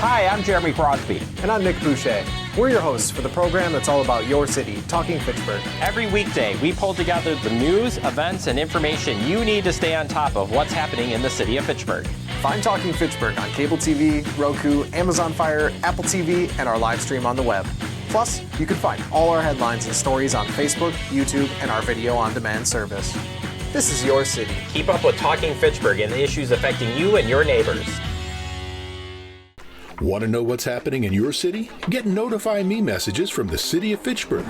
Hi, I'm Jeremy Crosby. And I'm Nick Boucher. We're your hosts for the program that's all about your city, Talking Fitchburg. Every weekday, we pull together the news, events, and information you need to stay on top of what's happening in the city of Fitchburg. Find Talking Fitchburg on cable TV, Roku, Amazon Fire, Apple TV, and our live stream on the web. Plus, you can find all our headlines and stories on Facebook, YouTube, and our video on demand service. This is your city. Keep up with Talking Fitchburg and the issues affecting you and your neighbors. Want to know what's happening in your city? Get Notify Me messages from the City of Fitchburg.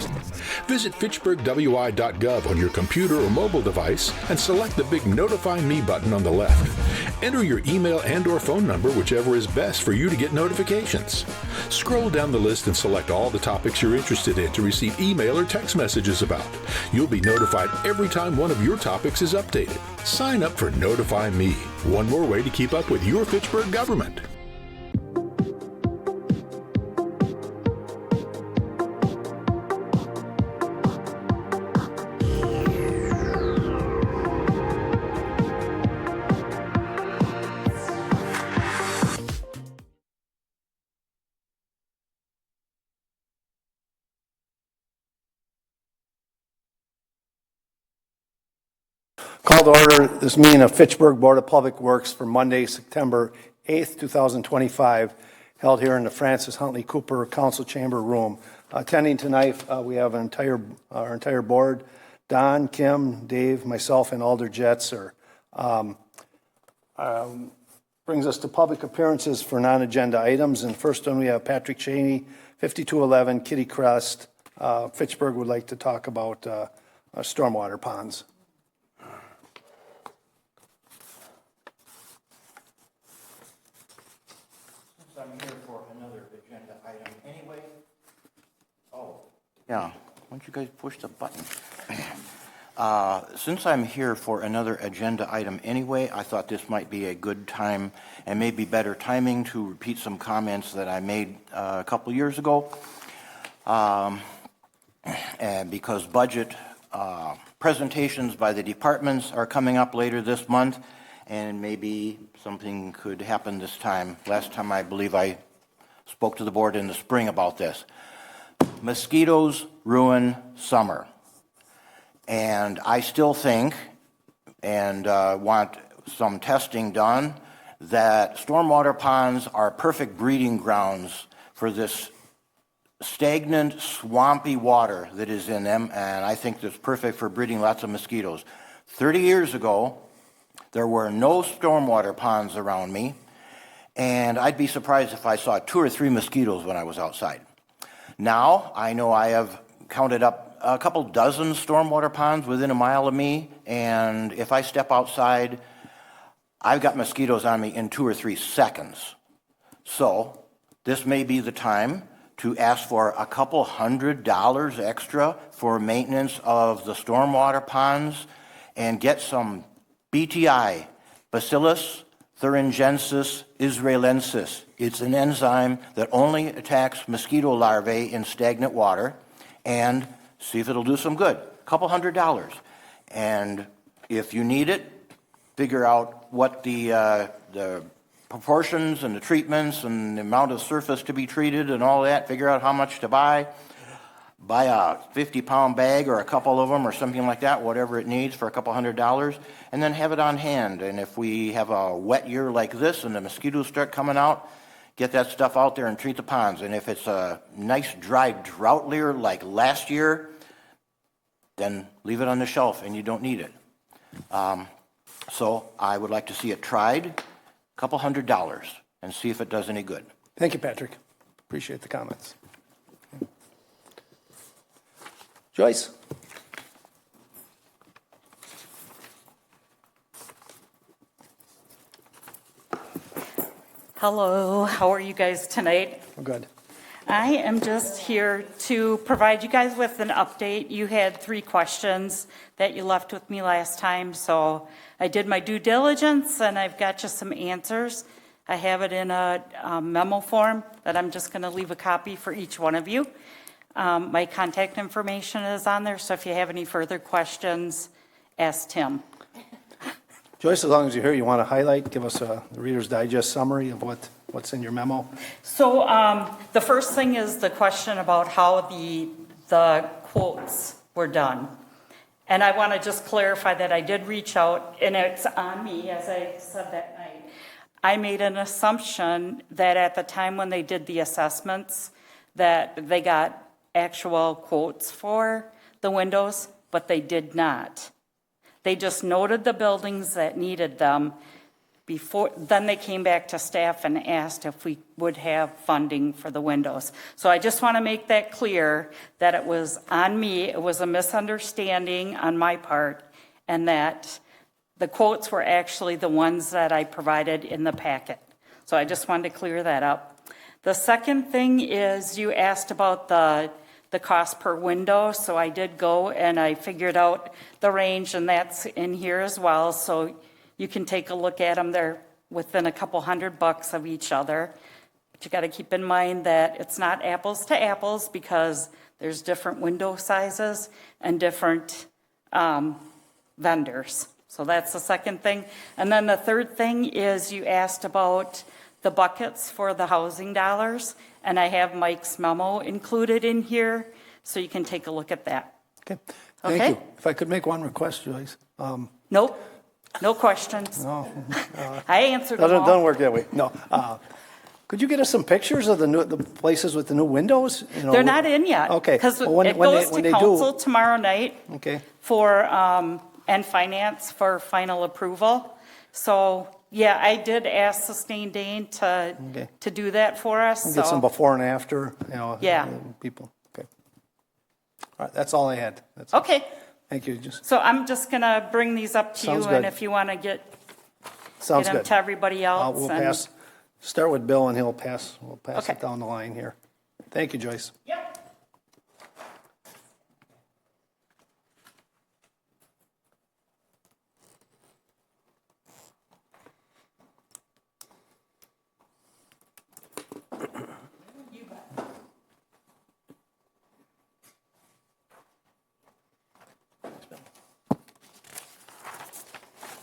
Visit fitchburgwi.gov on your computer or mobile device and select the big Notify Me button on the left. Enter your email and/or phone number, whichever is best for you to get notifications. Scroll down the list and select all the topics you're interested in to receive email or text messages about. You'll be notified every time one of your topics is updated. Sign up for Notify Me, one more way to keep up with your Fitchburg government. Call to order this meeting of Fitchburg Board of Public Works for Monday, September 8th, 2025, held here in the Francis Huntley Cooper Council Chamber Room. Attending tonight, we have our entire board: Don, Kim, Dave, myself, and Alder Jetzer. Brings us to public appearances for non-agenda items. And first one, we have Patrick Cheney, 5211 Kitty Crest. Fitchburg would like to talk about stormwater ponds. I'm here for another agenda item anyway. Oh, yeah. Why don't you guys push the button? Since I'm here for another agenda item anyway, I thought this might be a good time and maybe better timing to repeat some comments that I made a couple years ago. And because budget presentations by the departments are coming up later this month, and maybe something could happen this time. Last time I believe I spoke to the board in the spring about this. Mosquitoes ruin summer. And I still think, and want some testing done, that stormwater ponds are perfect breeding grounds for this stagnant, swampy water that is in them, and I think that's perfect for breeding lots of mosquitoes. 30 years ago, there were no stormwater ponds around me, and I'd be surprised if I saw 2 or 3 mosquitoes when I was outside. Now, I know I have counted up a couple dozen stormwater ponds within a mile of me, and if I step outside, I've got mosquitoes on me in 2 or 3 seconds. So, this may be the time to ask for a couple $100 extra for maintenance of the stormwater ponds and get some BTI, Bacillus thuringiensis israelensis. It's an enzyme that only attacks mosquito larvae in stagnant water, and see if it'll do some good. A couple $100. And if you need it, figure out what the proportions and the treatments and the amount of surface to be treated and all that, figure out how much to buy. Buy a 50-pound bag or a couple of them or something like that, whatever it needs, for a couple $100, and then have it on hand. And if we have a wet year like this and the mosquitoes start coming out, get that stuff out there and treat the ponds. And if it's a nice dry drought year like last year, then leave it on the shelf and you don't need it. So I would like to see it tried, a couple $100, and see if it does any good. Thank you, Patrick. Appreciate the comments. Joyce? Hello, how are you guys tonight? We're good. I am just here to provide you guys with an update. You had 3 questions that you left with me last time, so I did my due diligence and I've got you some answers. I have it in a memo form that I'm just going to leave a copy for each one of you. My contact information is on there, so if you have any further questions, ask Tim. Joyce, as long as you're here, you want to highlight, give us a Reader's Digest summary of what what's in your memo? So the first thing is the question about how the quotes were done. And I want to just clarify that I did reach out, and it's on me, as I said that night. I made an assumption that at the time when they did the assessments, that they got actual quotes for the windows, but they did not. They just noted the buildings that needed them. Then they came back to staff and asked if we would have funding for the windows. So I just want to make that clear that it was on me, it was a misunderstanding on my part, and that the quotes were actually the ones that I provided in the packet. So I just wanted to clear that up. The second thing is you asked about the cost per window, so I did go and I figured out the range, and that's in here as well. So you can take a look at them. They're within a couple $100 of each other. But you got to keep in mind that it's not apples to apples because there's different window sizes and different vendors. So that's the second thing. And then the third thing is you asked about the buckets for the housing dollars. And I have Mike's memo included in here, so you can take a look at that. Okay, thank you. If I could make one request, Joyce. Nope. No questions. No. I answered them all. Doesn't work that way. No. Could you get us some pictures of the places with the new windows? They're not in yet. Okay. Because Well, it goes to council tomorrow night Okay. for, and finance for final approval. So, yeah, I did ask Sustain Dane to do that for us. Get some So, before and after, Yeah. people. Okay. All right, that's all I had. That's okay. Thank you. Just So I'm just going to bring these up to you, Sounds and good. if you want to get sounds them good. to everybody else. We'll and- start with Bill, and we'll pass Okay. it down the line here. Thank you, Joyce. Yep.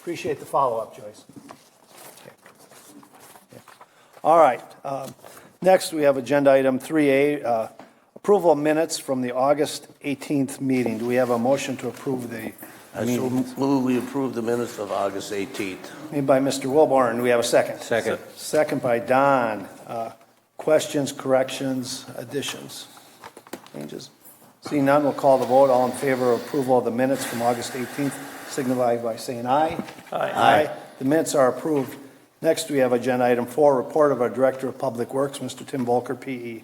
Appreciate the follow-up, Joyce. Okay. Yeah. All right. Next, we have agenda item 3A, approval of minutes from the August 18th meeting. Do we have a motion to approve the I so move we approve the minutes of August 18th. Made by Mr. Wilborn. Do we have a second? Second. Second by Don. Questions, corrections, additions, changes? Seeing none, we'll call the vote. All in favor of approval of the minutes from August 18th, signify by saying aye. Aye. The minutes are approved. Next, we have agenda item 4, report of our Director of Public Works, Mr. Tim Volker, PE.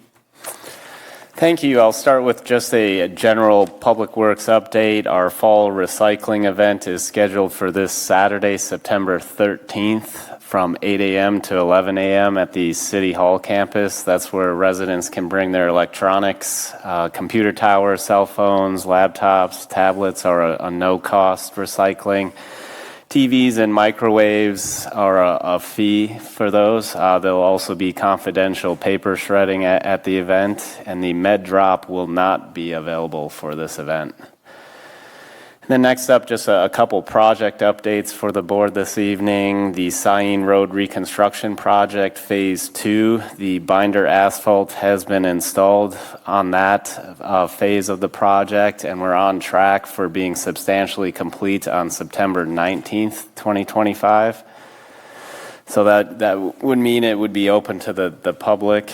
Thank you. I'll start with just a general Public Works update. Our fall recycling event is scheduled for this Saturday, September 13th from 8 a.m. to 11 a.m. at the City Hall campus. That's where residents can bring their electronics, computer towers, cell phones, laptops, tablets are a no-cost recycling. TVs and microwaves are a fee for those. There'll also be confidential paper shredding at the event, and the med drop will not be available for this event. And then next up, just a couple project updates for the board this evening. The Saline Road Reconstruction Project, Phase 2, the binder asphalt has been installed on that phase of the project, and we're on track for being substantially complete on September 19th, 2025. So that would mean it would be open to the public.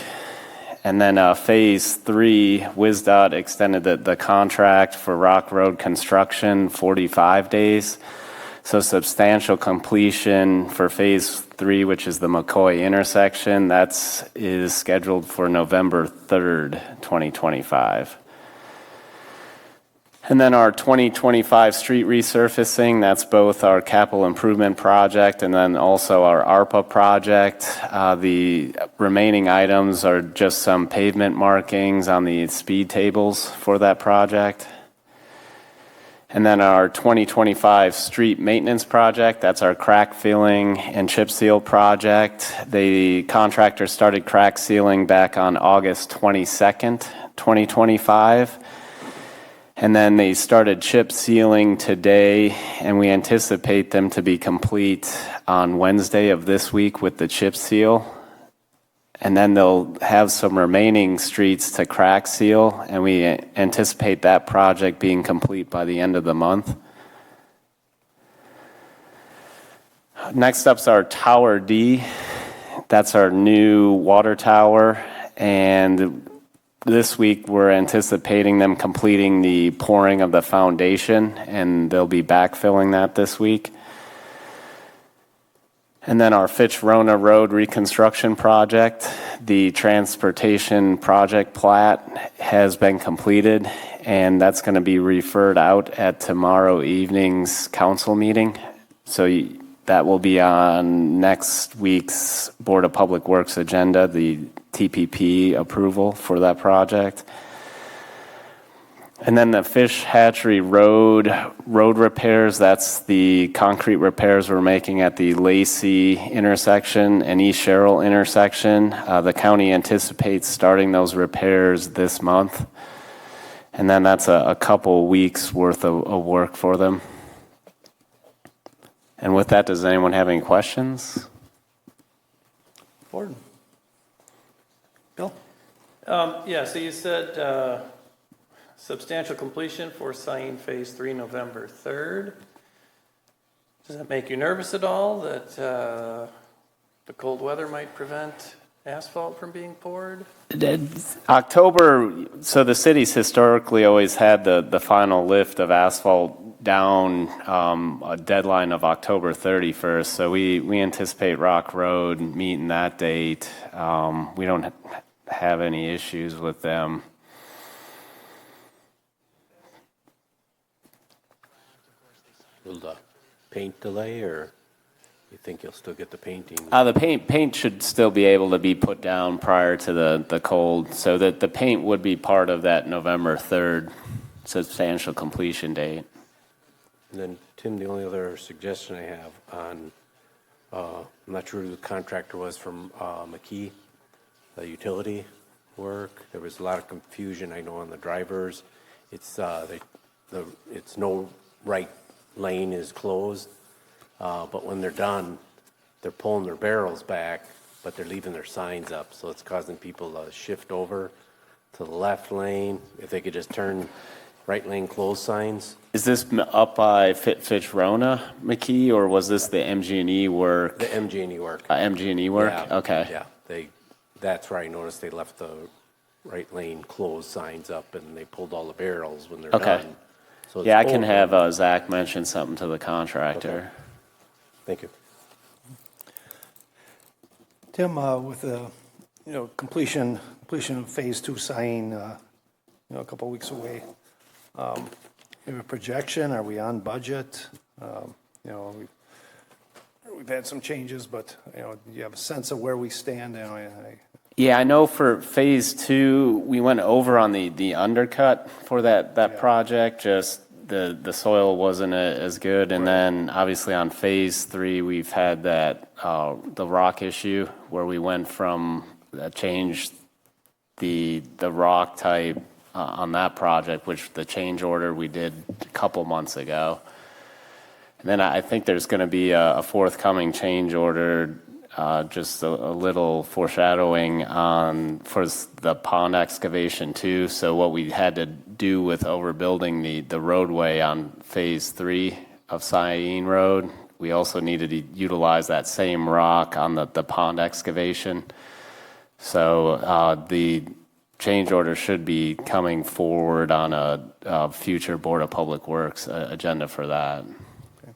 And then Phase 3, WSDOT extended the contract for Rock Road construction 45 days. So substantial completion for Phase 3, which is the McCoy intersection, is scheduled for November 3rd, 2025. And then our 2025 street resurfacing, that's both our capital improvement project and then also our ARPA project. The remaining items are just some pavement markings on the speed tables for that project. And then our 2025 street maintenance project, that's our crack filling and chip seal project. The contractor started crack sealing back on August 22nd, 2025. And then they started chip sealing today, and we anticipate them to be complete on Wednesday of this week with the chip seal. And then they'll have some remaining streets to crack seal, and we anticipate that project being complete by the end of the month. Next up's our Tower D. That's our new water tower, and this week we're anticipating them completing the pouring of the foundation, and they'll be backfilling that this week. And then our Fitch-Rona Road reconstruction project, the transportation project plat has been completed, and that's going to be referred out at tomorrow evening's council meeting. So that will be on next week's Board of Public Works agenda, the TPP approval for that project. And then the Fish Hatchery Road repairs, that's the concrete repairs we're making at the Lacey intersection and East Sherrill intersection. The county anticipates starting those repairs this month. And then that's a couple weeks worth of work for them. And with that, does anyone have any questions? Gordon. Bill? Yeah, so you said substantial completion for signing Phase 3 November 3rd. Does that make you nervous at all that the cold weather might prevent asphalt from being poured? October, so the city's historically always had the final lift of asphalt down a deadline of October 31st. So we anticipate Rock Road meeting that date. We don't have any issues with them. Will the paint delay, or you think you'll still get the painting? The paint should still be able to be put down prior to the cold, so that the paint would be part of that November 3rd substantial completion date. And then, Tim, the only other suggestion I have on, I'm not sure who the contractor was from McKee, the utility work. There was a lot of confusion, I know, on the drivers. It's no right lane is closed, but when they're done, they're pulling their barrels back, but they're leaving their signs up, so it's causing people to shift over to the left lane. If they could just turn right lane closed signs. Is this up by Fitch-Rona, McKee, or was this the MG&E work? The MG&E work. MG&E work? Yeah, Okay. yeah, that's where I noticed they left the right lane closed signs up, and they pulled all the barrels when they're done. So Yeah, I can have Zach mention something to the contractor. Okay. Thank you. Tim, with the completion of Phase 2 signing, a couple of weeks away, we have a projection. Are we on budget? We've had some changes, but do you have a sense of where we stand? Yeah, I know for Phase 2, we went over on the undercut for that project. Just the soil wasn't as good, and then obviously on Phase 3, we've had that the rock issue where we went from changed the rock type on that project, which the change order we did a couple months ago. And then I think there's going to be a forthcoming change order. Just a little foreshadowing for the pond excavation too. So what we had to do with overbuilding the roadway on Phase 3 of Cyene Road, we also needed to utilize that same rock on the pond excavation. So the change order should be coming forward on a future Board of Public Works agenda for that. Okay.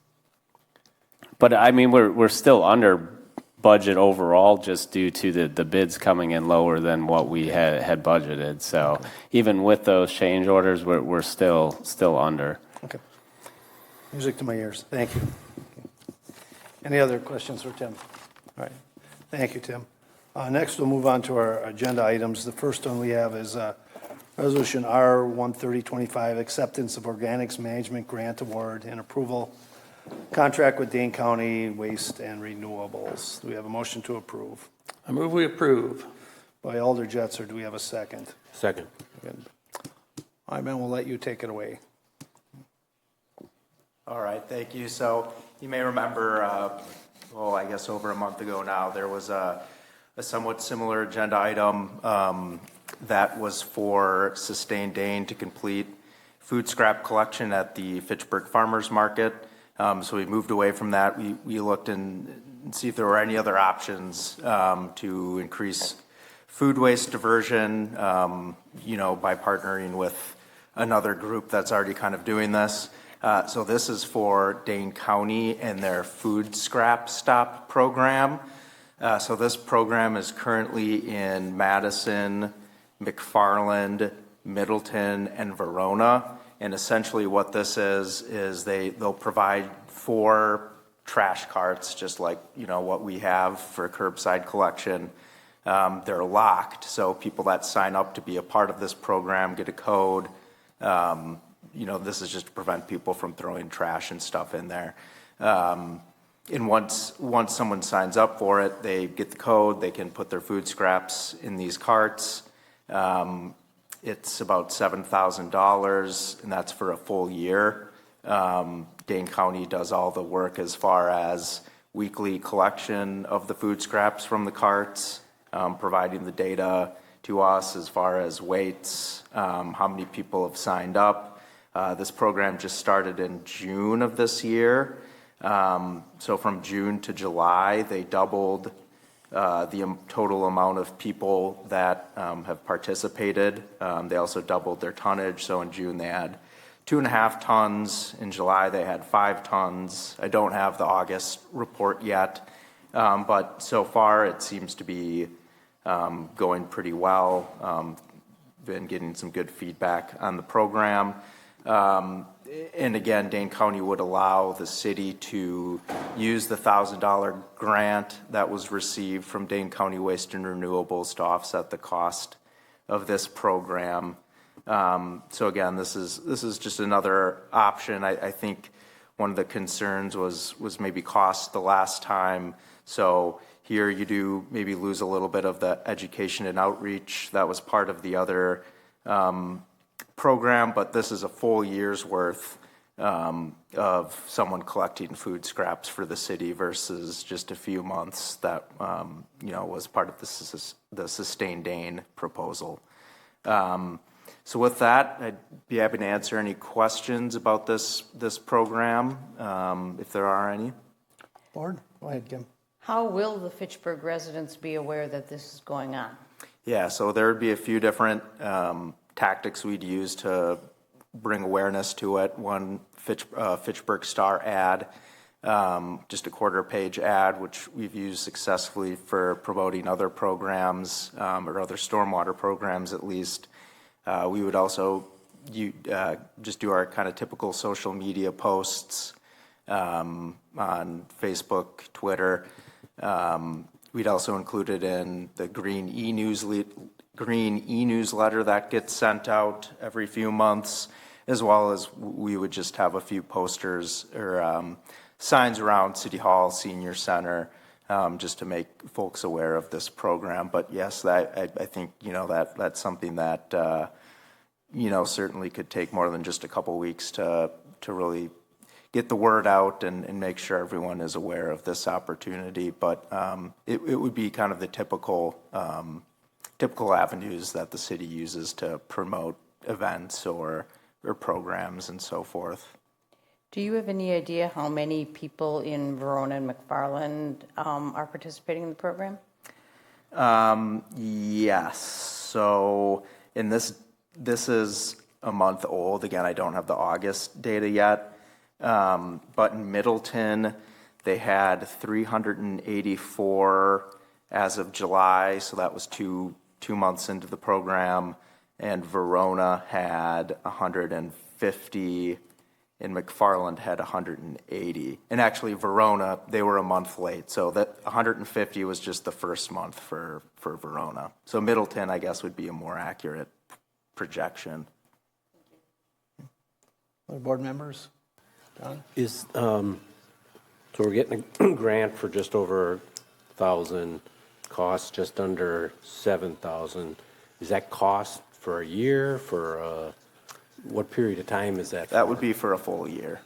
But I mean, we're still under budget overall, just due to the bids coming in lower than what we had budgeted. So okay. Even with those change orders, we're still under. Okay. Music to my ears. Thank you. Any other questions for Tim? All right. Thank you, Tim. Next, we'll move on to our agenda items. The first one we have is Resolution R-13025, Acceptance of Organics Management Grant Award and Approval. Contract with Dane County Waste and Renewables. Do we have a motion to approve? I move we approve. By Alder Jetzer. Do we have a second? Second. Good. All right, Ben, we'll let you take it away. All right, thank you. So you may remember, I guess over a month ago now, there was a a somewhat similar agenda item that was for Sustained Dane to complete food scrap collection at the Fitchburg Farmers Market. So we moved away from that. We looked and see if there were any other options to increase food waste diversion, by partnering with another group that's already kind of doing this. So this is for Dane County and their food scrap stop program. So this program is currently in Madison, McFarland, Middleton, and Verona. And essentially what this is they'll provide 4 trash carts, just like, what we have for curbside collection. They're locked, so people that sign up to be a part of this program get a code. This is just to prevent people from throwing trash and stuff in there. And once someone signs up for it, they get the code, they can put their food scraps in these carts. It's about $7,000, and that's for a full year. Dane County does all the work as far as weekly collection of the food scraps from the carts, providing the data to us as far as weights, how many people have signed up. This program just started in June of this year. So from June to July, they doubled the total amount of people that have participated. They also doubled their tonnage. So in June, they had 2.5 tons. In July, they had 5 tons. I don't have the August report yet, but so far it seems to be going pretty well. Been getting some good feedback on the program. And again, Dane County would allow the city to use the $1,000 grant that was received from Dane County Waste and Renewables to offset the cost of this program. So again, this is just another option. I think one of the concerns was maybe cost the last time. So here you do maybe lose a little bit of the education and outreach that was part of the other program, but this is a full year's worth of someone collecting food scraps for the city versus just a few months that was part of the Sustained Dane proposal. So with that, I'd be happy to answer any questions about this program, if there are any. Board, go ahead, Kim. How will the Fitchburg residents be aware that this is going on? Yeah, so there would be a few different tactics we'd use to bring awareness to it. One, Fitchburg Star ad, just a quarter-page ad, which we've used successfully for promoting other programs, or other stormwater programs at least. We would also just do our kind of typical social media posts on Facebook, Twitter. We'd also include it in the green e-newsletter that gets sent out every few months, as well as we would just have a few posters or signs around City Hall, Senior Center, just to make folks aware of this program. But yes, I think that's something that certainly could take more than just a couple weeks to really get the word out and make sure everyone is aware of this opportunity. But it would be kind of the typical avenues that the city uses to promote events or programs and so forth. Do you have any idea how many people in Verona and McFarland are participating in the program? Yes. So in this is a month old. Again, I don't have the August data yet. But in Middleton, they had 384 as of July, so that was two months into the program. And Verona had 150, and McFarland had 180. And actually, Verona, they were a month late, so that 150 was just the first month for Verona. So Middleton, I guess, would be a more accurate projection. Other board members? Don? So we're getting a grant for just over 1,000, cost just under 7,000. Is that cost for a year? For what period of time is that? That would be for a full year.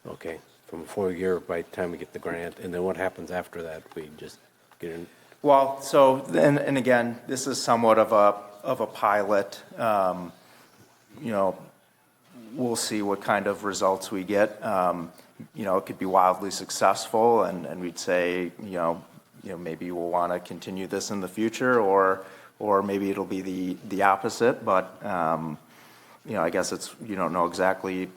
Okay, from a full year by the time we get the grant, and then what happens after that? We just get in. Well, so, and again, this is somewhat of a pilot. We'll see what kind of results we get. It could be wildly successful, and we'd say, maybe we'll want to continue this in the future, or maybe it'll be the opposite. But I guess you don't know exactly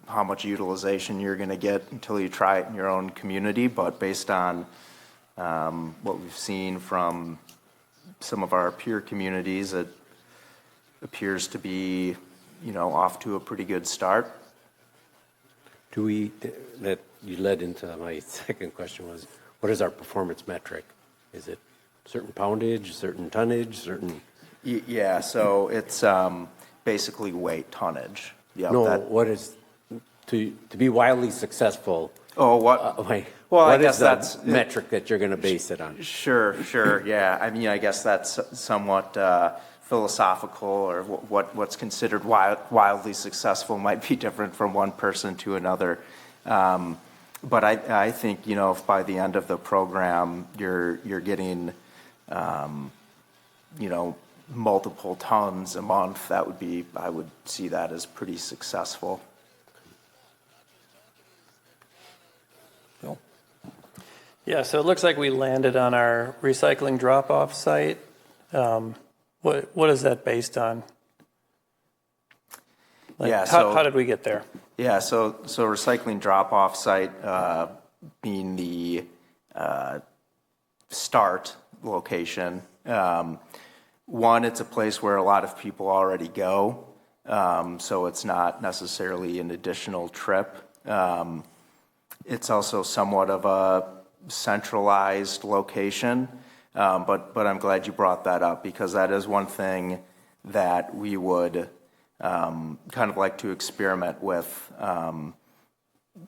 how much utilization you're going to get until you try it in your own community. But based on what we've seen from some of our peer communities, it appears to be, off to a pretty good start. That you led into my second question was, what is our performance metric? Is it certain poundage, certain tonnage, certain? Yeah, so it's basically weight tonnage. Yep, No, what is, to be wildly successful? Oh, what? Well, I what guess is the that's metric that you're going to base it on? Sure, yeah. I guess that's somewhat philosophical, or what's considered wildly successful might be different from one person to another. But I think, if by the end of the program you're getting, multiple tons a month, I would see that as pretty successful. Yeah, so it looks like we landed on our recycling drop-off site. What is that based on? How did we get there? Yeah, so recycling drop-off site being the start location. One, it's a place where a lot of people already go, so it's not necessarily an additional trip. It's also somewhat of a centralized location, but I'm glad you brought that up, because that is one thing that we would kind of like to experiment with,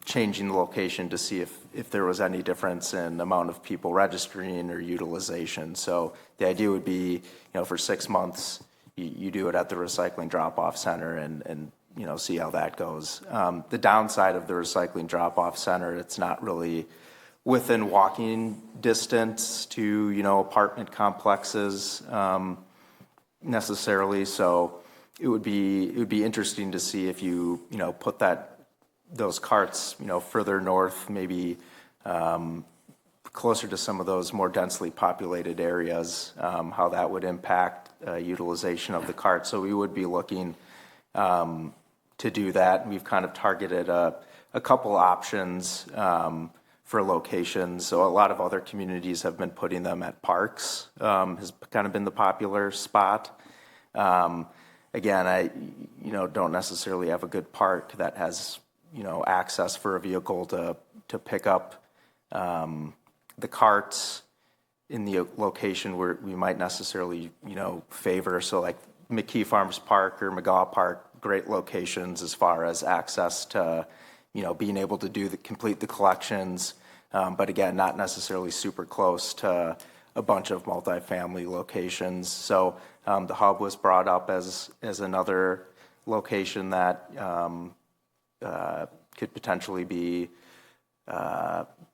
changing the location to see if there was any difference in amount of people registering or utilization. So the idea would be, for 6 months, you do it at the recycling drop-off center and see how that goes. The downside of the recycling drop-off center, it's not really within walking distance to, apartment complexes necessarily. So it would be interesting to see if you, put those carts, further north, maybe closer to some of those more densely populated areas, how that would impact utilization of the cart. So we would be looking to do that. We've kind of targeted a couple options for locations. So a lot of other communities have been putting them at parks, has kind of been the popular spot. Again, I don't necessarily have a good park that has access for a vehicle to pick up the carts in the location where we might necessarily favor. So like McKee Farms Park or McGaw Park, great locations as far as access to being able to complete the collections, but again, not necessarily super close to a bunch of multifamily locations. So the hub was brought up as another location that could potentially be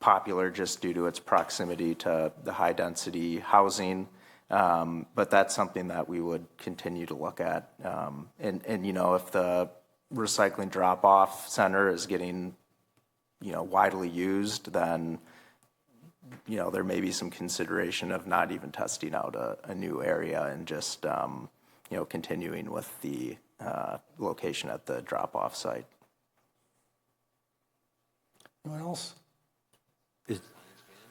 popular just due to its proximity to the high density housing. But that's something that we would continue to look at. And if the recycling drop-off center is getting widely used, then there may be some consideration of not even testing out a new area and just continuing with the location at the drop-off site. Anyone else?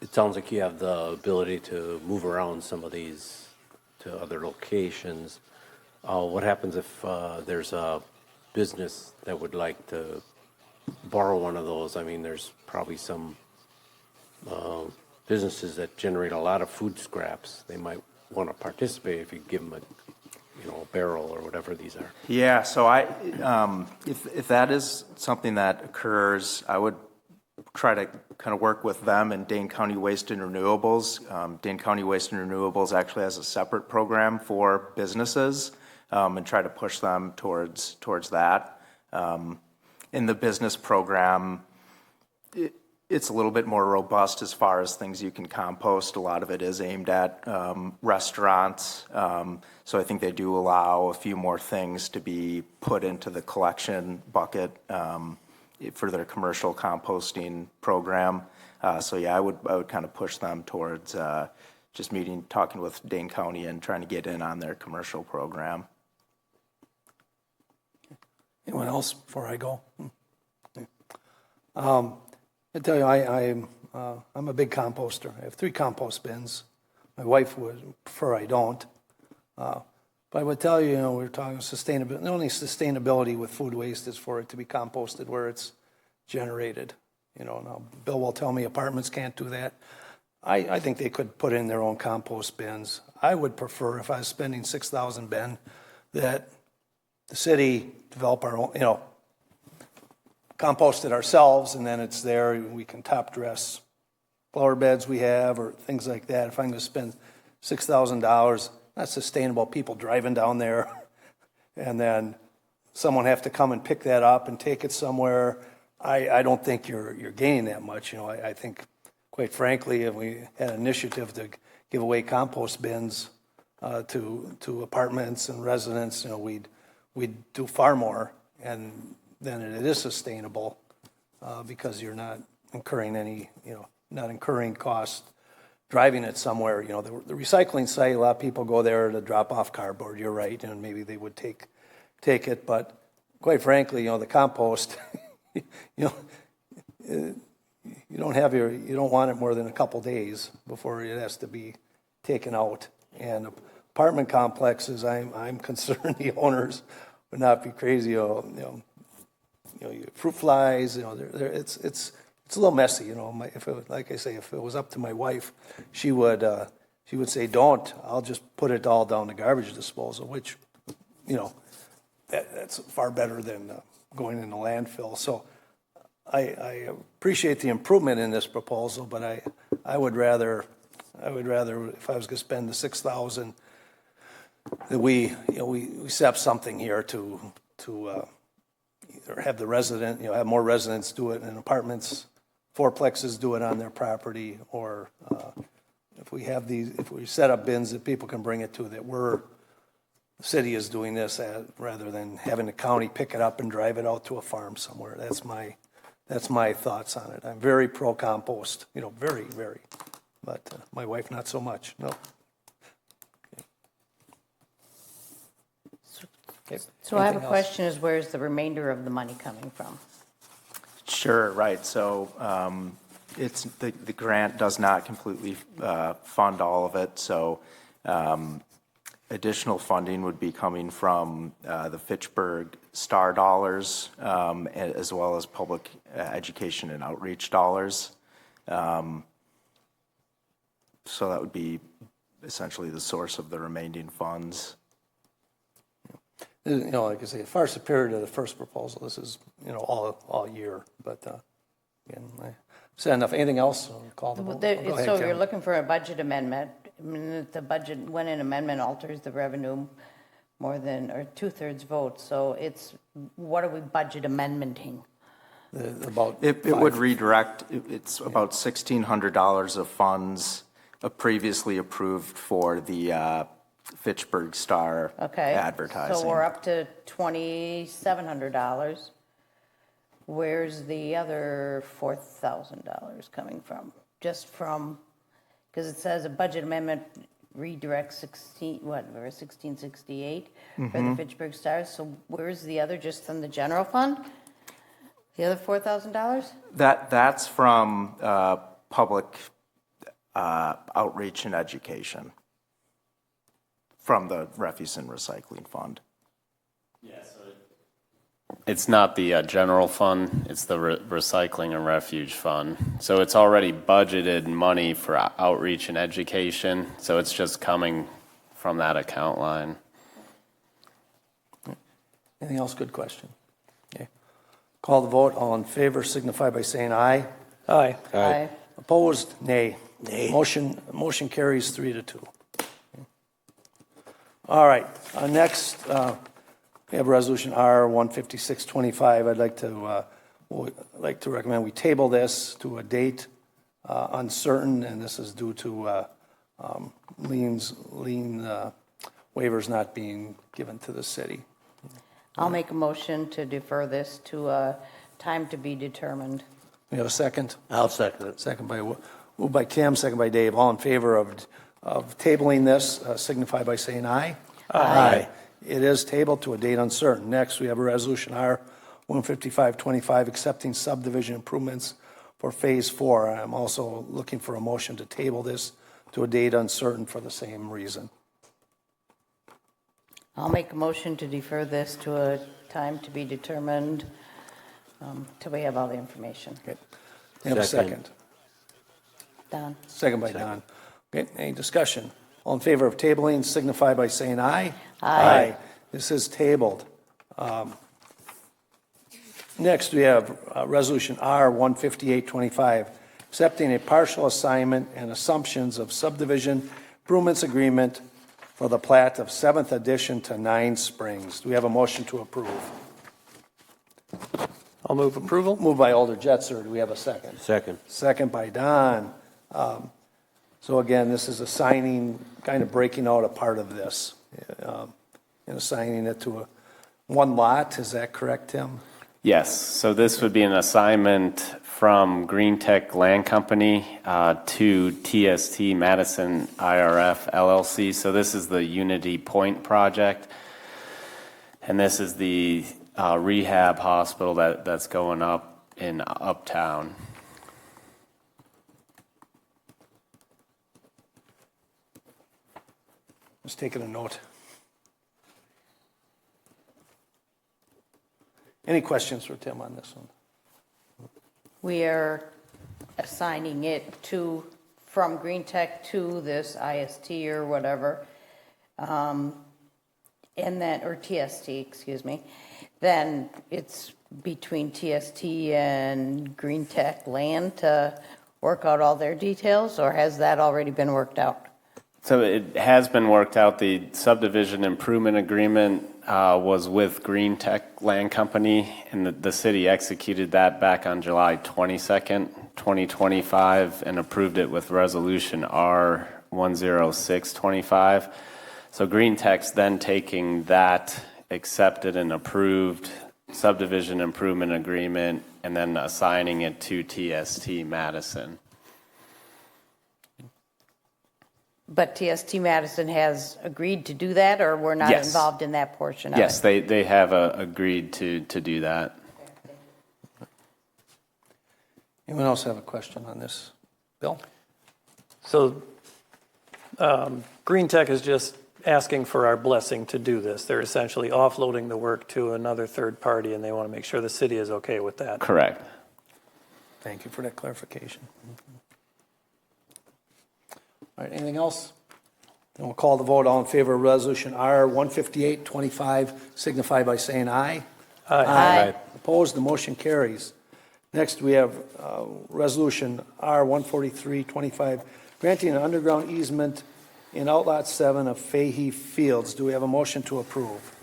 It sounds like you have the ability to move around some of these to other locations. What happens if there's a business that would like to borrow one of those? I mean, there's probably some businesses that generate a lot of food scraps. They might want to participate if you give them a barrel or whatever these are. Yeah, so if that is something that occurs, I would try to kind of work with them and Dane County Waste and Renewables. Dane County Waste and Renewables actually has a separate program for businesses, and try to push them towards that. In the business program, it's a little bit more robust as far as things you can compost. A lot of it is aimed at restaurants. So I think they do allow a few more things to be put into the collection bucket for their commercial composting program. So yeah, I would kind of push them towards just talking with Dane County and trying to get in on their commercial program. Anyone else before I go? I tell you, I'm a big composter. I have 3 compost bins. My wife would prefer I don't. But I would tell you, we're talking sustainability. The only sustainability with food waste is for it to be composted where it's generated. Now Bill will tell me apartments can't do that. I think they could put in their own compost bins. I would prefer, if I was spending $6,000, Ben, that the city develop our own, compost it ourselves, and then it's there. We can top dress flower beds we have or things like that. If I'm going to spend $6,000, not sustainable. People driving down there, and then someone have to come and pick that up and take it somewhere. I don't think you're gaining that much. I think, quite frankly, if we had an initiative to give away compost bins to apartments and residents, we'd do far more, and then it is sustainable because you're not incurring any, not incurring costs driving it somewhere. The recycling site, a lot of people go there to drop off cardboard. You're right, and maybe they would take it, but quite frankly, the compost, you don't want it more than a couple days before it has to be taken out. And apartment complexes, I'm concerned the owners would not be crazy. Fruit flies. It's a little messy. Like I say, if it was up to my wife, she would say, "Don't. I'll just put it all down the garbage disposal," which, that's far better than going in the landfill. So I appreciate the improvement in this proposal, but I would rather if I was going to spend the $6,000 that we set up something here to either have the resident, have more residents do it in apartments, fourplexes do it on their property, or if we set up bins that people can bring it to, that the city is doing this rather than having the county pick it up and drive it out to a farm somewhere. That's my thoughts on it. I'm very pro compost, very, very, but my wife not so much. No. Okay. So I have a question: is where's the remainder of the money coming from? Sure, right. So it's the grant does not completely fund all of it. So additional funding would be coming from the Fitchburg STAR dollars, as well as public education and outreach dollars. So that would be essentially the source of the remaining funds. Like I say, far superior to the first proposal. This is, all year. But again, I said enough. Anything else? I'll call the vote. So you're looking for a budget amendment. I mean, if the budget, when an amendment alters the revenue more than or 2/3 vote, so what are we budget amendmenting? It would redirect. It's about $1,600 of funds previously approved for the Fitchburg Star advertising. So we're up to $2,700. Where's the other $4,000 coming from? Just from, because it says a budget amendment redirects 1668 for the Fitchburg Stars. So where's the other, just from the general fund? The other $4,000? That's from public outreach and education from the refuse and recycling fund. Yes. It's not the general fund, it's the recycling and refuge fund. So it's already budgeted money for outreach and education, so it's just coming from that account line. Anything else? Good question. Okay. Call the vote. All in favor signify by saying aye. Aye. Aye. Opposed? Nay. Nay. Motion carries 3-2. All right. Next, we have Resolution R 15625. I'd like to we'd like to recommend we table this to a date uncertain, and this is due to lien waivers not being given to the city. I'll make a motion to defer this to a time to be determined. We have a second? I'll second it. Moved by Tim, second by Dave. All in favor of tabling this, signify by saying aye. Aye. It is tabled to a date uncertain. Next, we have a resolution R 15525 accepting subdivision improvements for Phase 4. I'm also looking for a motion to table this to a date uncertain for the same reason. I'll make a motion to defer this to a time to be determined till we have all the information. Okay. We have a second. Don? Second by Don. Okay, any discussion? All in favor of tabling, signify by saying aye. Aye. This is tabled. Next, we have Resolution R 15825, accepting a partial assignment and assumptions of subdivision improvements agreement for the plat of 7th addition to 9 Springs. Do we have a motion to approve? I'll move approval. Moved by Alder Jetser. Do we have a second? Second. Second by Don. So again, this is assigning, kind of breaking out a part of this and assigning it to one lot. Is that correct, Tim? Yes, so this would be an assignment from Green Tech Land Company to TST Madison IRF LLC. So this is the Unity Point project, and this is the rehab hospital that's going up in Uptown. Just taking a note. Any questions for Tim on this one? We are assigning it from Green Tech to this IST or whatever, and then, or TST, excuse me. Then it's between TST and Green Tech Land to work out all their details, or has that already been worked out? So it has been worked out. The subdivision improvement agreement was with Green Tech Land Company, and the city executed that back on July 22nd, 2025, and approved it with Resolution R 10625. So Green Tech's then taking that accepted and approved subdivision improvement agreement and then assigning it to TST Madison. But TST Madison has agreed to do that, or we're not involved in that portion of it? Yes, they have agreed to do that. Anyone else have a question on this? Bill? So Green Tech is just asking for our blessing to do this. They're essentially offloading the work to another third party, and they want to make sure the city is okay with that. Correct. Thank you for that clarification. All right, anything else? Then we'll call the vote. All in favor of Resolution R 15825, signify by saying aye. Aye. Opposed, the motion carries. Next, we have Resolution R 14325, granting an underground easement in Outlot 7 of Fahey Fields. Do we have a motion to approve?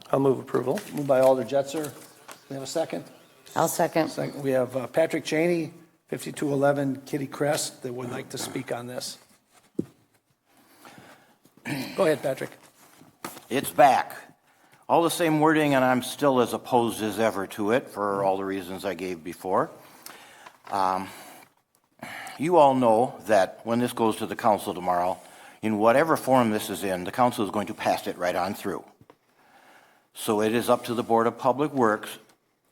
I'll move approval. Moved by Alder Jetser. We have a second? I'll second. Second. We have Patrick Cheney, 5211 Kitty Crest, that would like to speak on this. Go ahead, Patrick. It's back. All the same wording, and I'm still as opposed as ever to it for all the reasons I gave before. You all know that when this goes to the council tomorrow, in whatever form this is in, the council is going to pass it right on through. So it is up to the Board of Public Works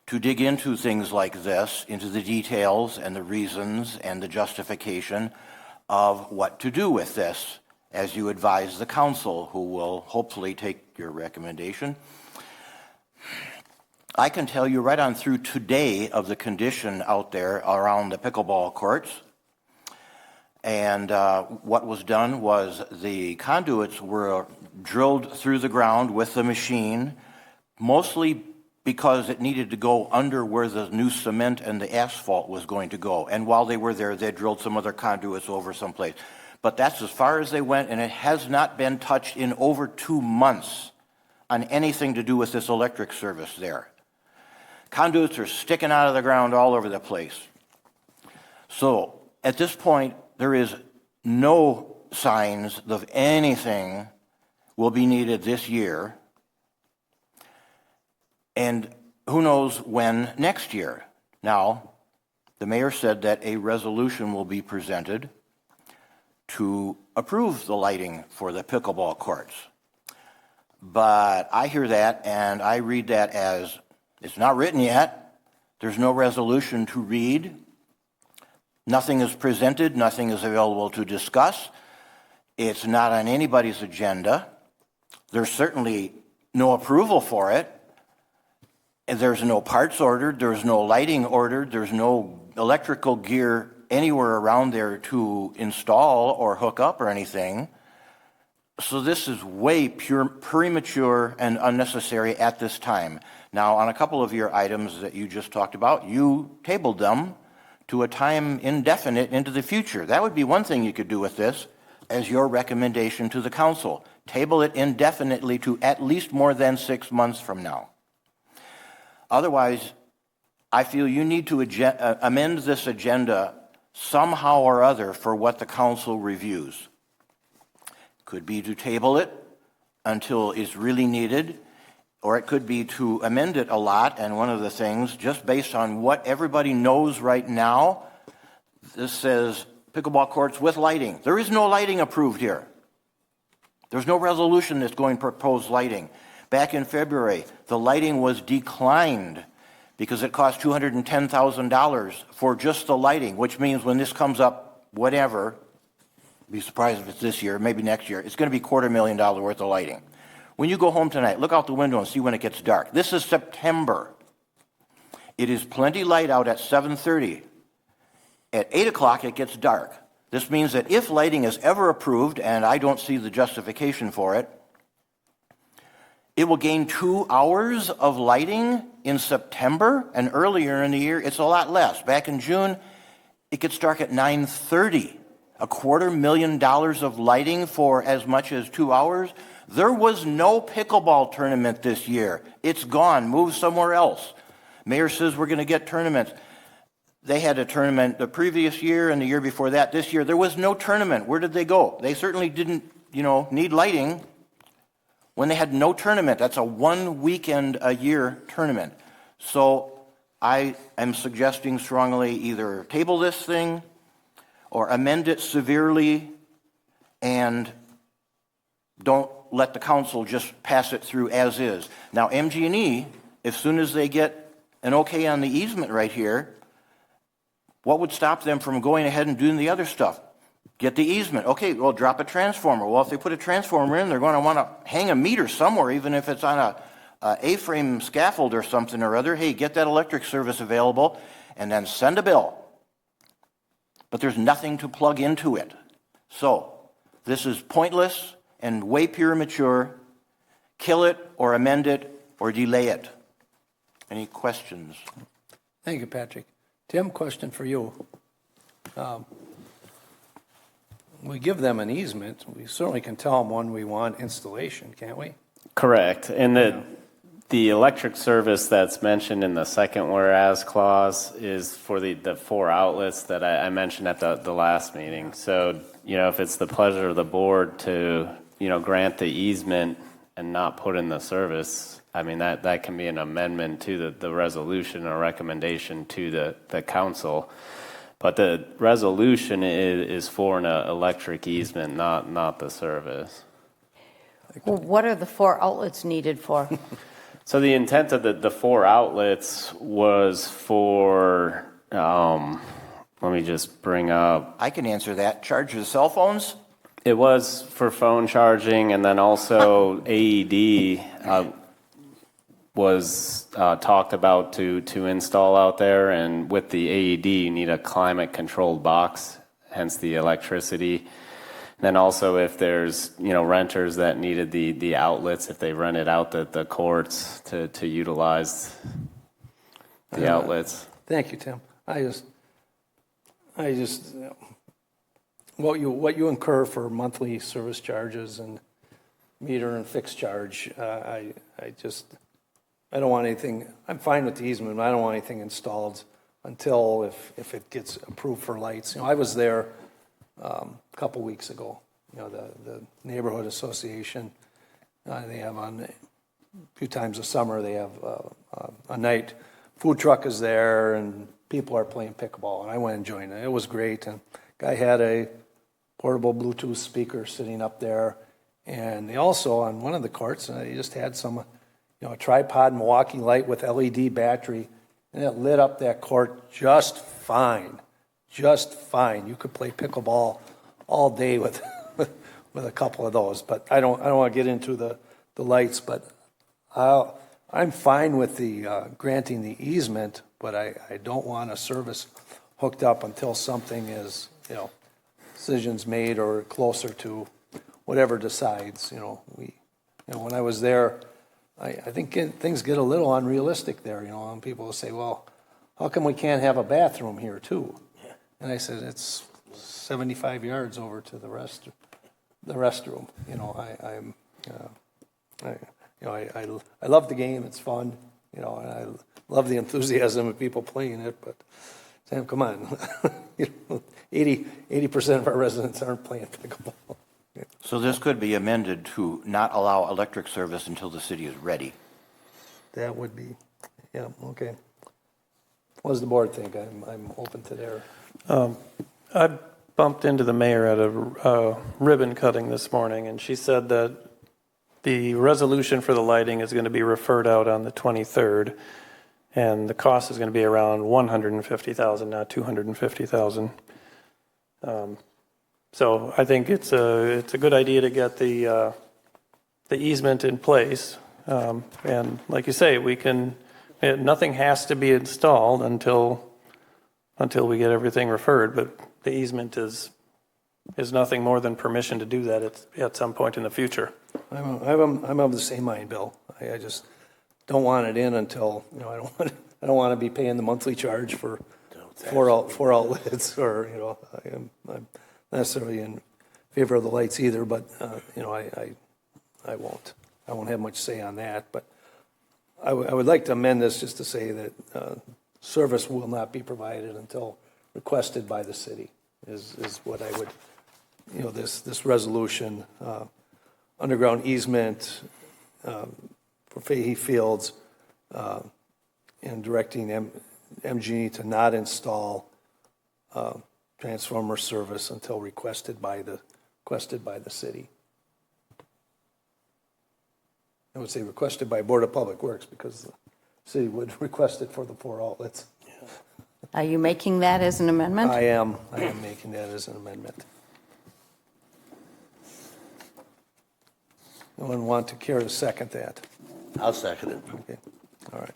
to dig into things like this, into the details and the reasons and the justification of what to do with this, as you advise the council, who will hopefully take your recommendation. I can tell you right on through today of the condition out there around the pickleball courts. And what was done was the conduits were drilled through the ground with the machine, mostly because it needed to go under where the new cement and the asphalt was going to go. And while they were there, they drilled some other conduits over someplace. But that's as far as they went, and it has not been touched in over 2 months on anything to do with this electric service there. Conduits are sticking out of the ground all over the place. So at this point, there is no signs of anything will be needed this year. And who knows when next year. Now, the mayor said that a resolution will be presented to approve the lighting for the pickleball courts. But I hear that and I read that as it's not written yet. There's no resolution to read. Nothing is presented. Nothing is available to discuss. It's not on anybody's agenda. There's certainly no approval for it. And there's no parts ordered. There's no lighting ordered. There's no electrical gear anywhere around there to install or hook up or anything. So this is way premature and unnecessary at this time. Now, on a couple of your items that you just talked about, you tabled them to a time indefinite into the future. That would be one thing you could do with this as your recommendation to the council. Table it indefinitely to at least more than 6 months from now. Otherwise, I feel you need to amend this agenda somehow or other for what the council reviews. Could be to table it until it's really needed, or it could be to amend it a lot. And one of the things, just based on what everybody knows right now, this says pickleball courts with lighting. There is no lighting approved here. There's no resolution that's going to propose lighting. Back in February, the lighting was declined because it cost $210,000 for just the lighting, which means when this comes up, whatever, be surprised if it's this year, maybe next year, it's going to be $250,000 worth of lighting. When you go home tonight, look out the window and see when it gets dark. This is September. It is plenty light out at 7:30. At 8 o'clock, it gets dark. This means that if lighting is ever approved, and I don't see the justification for it, it will gain 2 hours of lighting in September, and earlier in the year, it's a lot less. Back in June, it gets dark at 9:30. $250,000 of lighting for as much as 2 hours. There was no pickleball tournament this year. It's gone. Move somewhere else. Mayor says we're going to get tournaments. They had a tournament the previous year and the year before that. This year, there was no tournament. Where did they go? They certainly didn't, need lighting when they had no tournament. That's a 1 weekend a year tournament. So I am suggesting strongly either table this thing or amend it severely and don't let the council just pass it through as is. Now, MG&E, as soon as they get an okay on the easement right here, what would stop them from going ahead and doing the other stuff? Get the easement. Okay, well, drop a transformer. Well, if they put a transformer in, they're going to want to hang a meter somewhere, even if it's on a A-frame scaffold or something or other. Hey, get that electric service available, and then send a bill. But there's nothing to plug into it. So this is pointless and way premature. Kill it or amend it or delay it. Any questions? Thank you, Patrick. Tim, question for you. We give them an easement. We certainly can tell them when we want installation, can't we? Correct. And the electric service that's mentioned in the second whereas clause is for the 4 outlets that I mentioned at the last meeting. So, if it's the pleasure of the board to, grant the easement and not put in the service, I mean, that can be an amendment to the resolution or recommendation to the council. But the resolution is for an electric easement, not the service. Well, what are the 4 outlets needed for? So the intent of the 4 outlets was for, let me just bring up. I can answer that. Charge the cell phones? It was for phone charging, and then also AED was talked about to install out there. And with the AED, you need a climate-controlled box, hence the electricity. Then also if there's, renters that needed the outlets, if they rented out the courts to utilize the outlets. Thank you, Tim. I just what you incur for monthly service charges and meter and fixed charge, I just I don't want anything, I'm fine with the easement, but I don't want anything installed until if it gets approved for lights. I was there a couple weeks ago, the neighborhood association, they have a few times a summer, they have a night, food truck is there, and people are playing pickleball, and I went and joined it. It was great, and guy had a portable Bluetooth speaker sitting up there, and they also, on one of the courts, they just had some, a tripod Milwaukee light with LED battery, and it lit up that court just fine, just fine. You could play pickleball all day with with a couple of those, but I don't want to get into the lights, but I'm fine with the granting the easement, but I don't want a service hooked up until something is, decisions made or closer to whatever decides. When I was there, I think things get a little unrealistic there. And people will say, "Well, how come we can't have a bathroom here too?" And I said, "It's 75 yards over to the restroom." I love the game. It's fun. And I love the enthusiasm of people playing it. But Sam, come on, 80% of our residents aren't playing pickleball. So this could be amended to not allow electric service until the city is ready. That would be, okay. What does the board think? I'm open to their. I bumped into the mayor at a ribbon cutting this morning, and she said that the resolution for the lighting is going to be referred out on the 23rd, and the cost is going to be around $150,000, not $250,000. So I think it's a good idea to get the easement in place, and like you say, nothing has to be installed until we get everything referred, but the easement is nothing more than permission to do that at some point in the future. I'm of the same mind, Bill. I just don't want it in until I don't want to be paying the monthly charge for four outlets, or I'm not necessarily in favor of the lights either, but I won't have much say on that. But I would like to amend this just to say that service will not be provided until requested by the city. Is what I would, this resolution, underground easement for Fahey Fields, and directing MG to not install transformer service until requested by the city. I would say requested by Board of Public Works, because the city would request it for the 4 outlets. Are you making that as an amendment? I am making that as an amendment. Anyone want to care to second that? I'll second it. Okay, all right.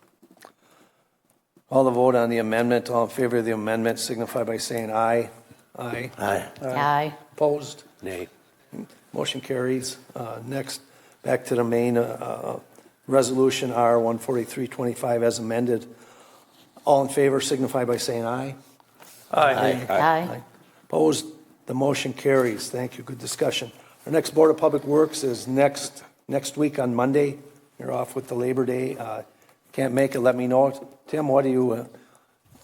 All the vote on the amendment. All in favor of the amendment signify by saying aye. Aye. Aye. Aye. Opposed? Nay. Motion carries. Next, back to the main resolution R14325 as amended. All in favor signify by saying aye. Aye. Aye. Opposed? The motion carries. Thank you. Good discussion. Our next Board of Public Works is next week on Monday. You're off with the Labor Day. Can't make it, let me know. Tim, what do you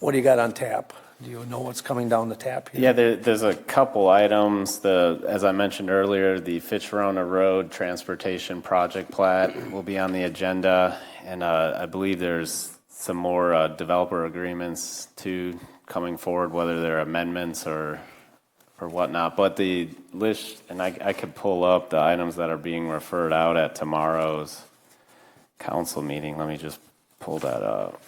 got on tap? Do you know what's coming down the tap here? Yeah, there's a couple items. As I mentioned earlier, the Fitchburg Road Transportation Project Plat will be on the agenda, and I believe there's some more developer agreements too coming forward, whether they're amendments or whatnot. But the list, and I could pull up the items that are being referred out at tomorrow's council meeting. Let me just pull that up.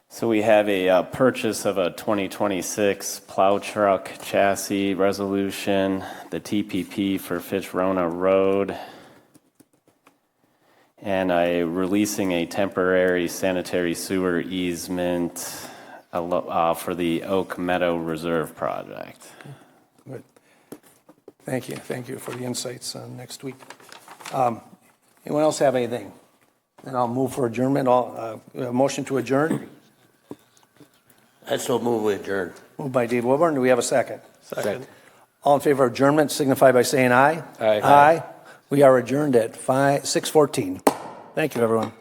So we have a purchase of a 2026 plow truck chassis resolution, the TPP for Fitchburg Road, and releasing a temporary sanitary sewer easement for the Oak Meadow Reserve project. Good. Thank you. Thank you for the insights on next week. Anyone else have anything? And I'll move for adjournment. Motion to adjourn. I still move we adjourn. Moved by Dave Wilburn. Do we have a second? Second. All in favor of adjournment signify by saying aye. Aye. Aye. We are adjourned at 6:14. Thank you, everyone.